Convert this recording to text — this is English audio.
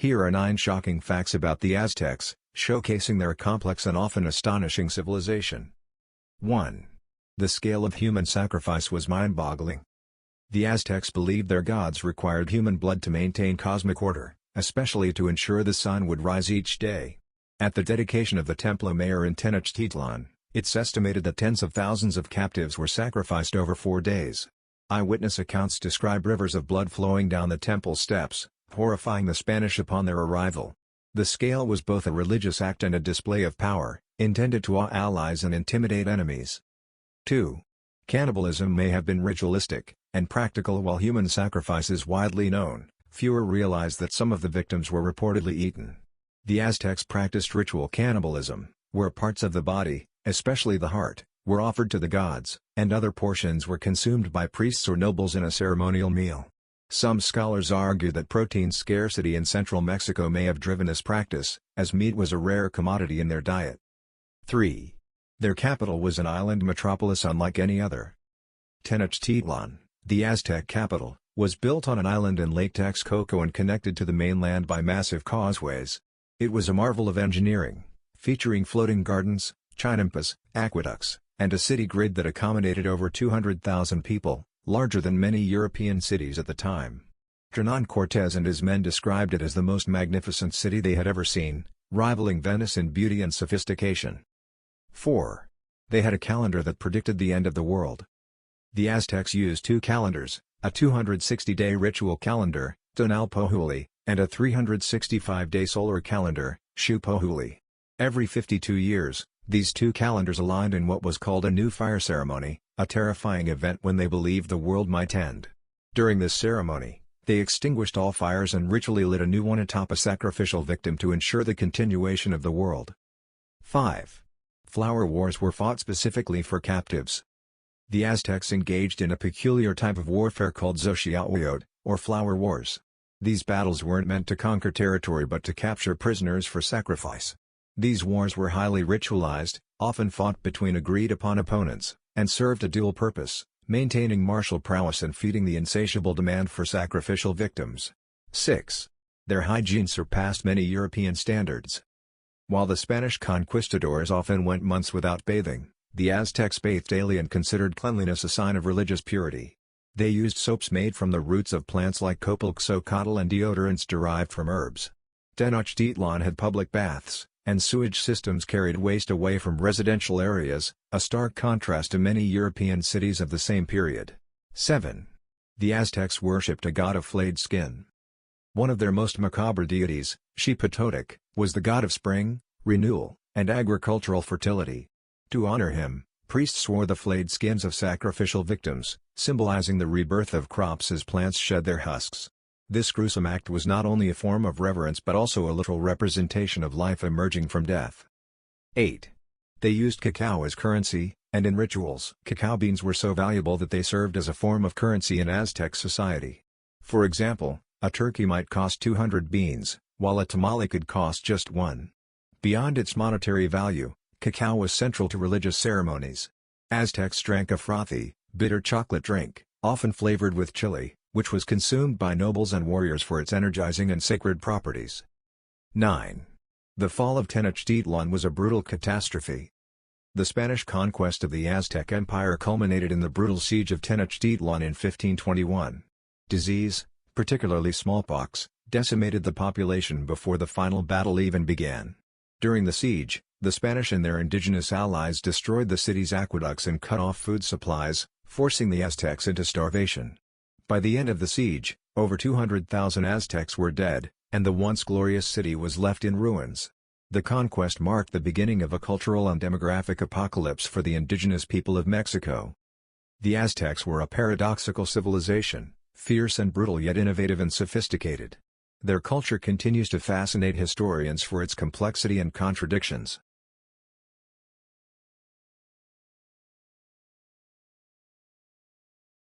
Here are 9 shocking facts about the Aztecs, showcasing their complex and often astonishing civilization. 1. The scale of human sacrifice was mind-boggling. The Aztecs believed their gods required human blood to maintain cosmic order, especially to ensure the sun would rise each day. At the dedication of the Templo Mayor in Tenochtitlan, it's estimated that tens of thousands of captives were sacrificed over 4 days. Eyewitness accounts describe rivers of blood flowing down the temple steps, horrifying the Spanish upon their arrival. The scale was both a religious act and a display of power, intended to awe allies and intimidate enemies. 2. Cannibalism may have been ritualistic and practical. While human sacrifice is widely known, fewer realize that some of the victims were reportedly eaten. The Aztecs practiced ritual cannibalism, where parts of the body, especially the heart, were offered to the gods, and other portions were consumed by priests or nobles in a ceremonial meal. Some scholars argue that protein scarcity in central Mexico may have driven this practice, as meat was a rare commodity in their diet. 3. Their capital was an island metropolis unlike any other. Tenochtitlan, the Aztec capital, was built on an island in Lake Texcoco and connected to the mainland by massive causeways. It was a marvel of engineering, featuring floating gardens, chinampas, aqueducts, and a city grid that accommodated over 200,000 people, larger than many European cities at the time. Hernán Cortés and his men described it as the most magnificent city they had ever seen, rivaling Venice in beauty and sophistication. 4. They had a calendar that predicted the end of the world. The Aztecs used 2 calendars, a 260-day ritual calendar, Tonalpohualli, and a 365-day solar calendar, Xiuhpohualli. Every 52 years, these 2 calendars aligned in what was called a new fire ceremony, a terrifying event when they believed the world might end. During this ceremony, they extinguished all fires and ritually lit a new one atop a sacrificial victim to ensure the continuation of the world. 5. Flower wars were fought specifically for captives. The Aztecs engaged in a peculiar type of warfare called Xochiahuayot, or flower wars. These battles weren't meant to conquer territory but to capture prisoners for sacrifice. These wars were highly ritualized, often fought between agreed-upon opponents, and served a dual purpose, maintaining martial prowess and feeding the insatiable demand for sacrificial victims. 6. Their hygiene surpassed many European standards. While the Spanish conquistadors often went months without bathing, the Aztecs bathed daily and considered cleanliness a sign of religious purity. They used soaps made from the roots of plants like copalxocotl and deodorants derived from herbs. Tenochtitlan had public baths, and sewage systems carried waste away from residential areas, a stark contrast to many European cities of the same period. 7. The Aztecs worshipped a god of flayed skin. One of their most macabre deities, Xiuhpohualli, was the god of spring, renewal, and agricultural fertility. To honor him, priests wore the flayed skins of sacrificial victims, symbolizing the rebirth of crops as plants shed their husks. This gruesome act was not only a form of reverence but also a literal representation of life emerging from death. 8. They used cacao as currency, and in rituals. Cacao beans were so valuable that they served as a form of currency in Aztec society. For example, a turkey might cost 200 beans, while a tamale could cost just 1. Beyond its monetary value, cacao was central to religious ceremonies. Aztecs drank a frothy, bitter chocolate drink, often flavored with chili, which was consumed by nobles and warriors for its energizing and sacred properties. 9. The fall of Tenochtitlan was a brutal catastrophe. The Spanish conquest of the Aztec Empire culminated in the brutal siege of Tenochtitlan in 1521. Disease, particularly smallpox, decimated the population before the final battle even began. During the siege, the Spanish and their indigenous allies destroyed the city's aqueducts and cut off food supplies, forcing the Aztecs into starvation. By the end of the siege, over 200,000 Aztecs were dead, and the once glorious city was left in ruins. The conquest marked the beginning of a cultural and demographic apocalypse for the indigenous people of Mexico. The Aztecs were a paradoxical civilization, fierce and brutal yet innovative and sophisticated. Their culture continues to fascinate historians for its complexity and contradictions.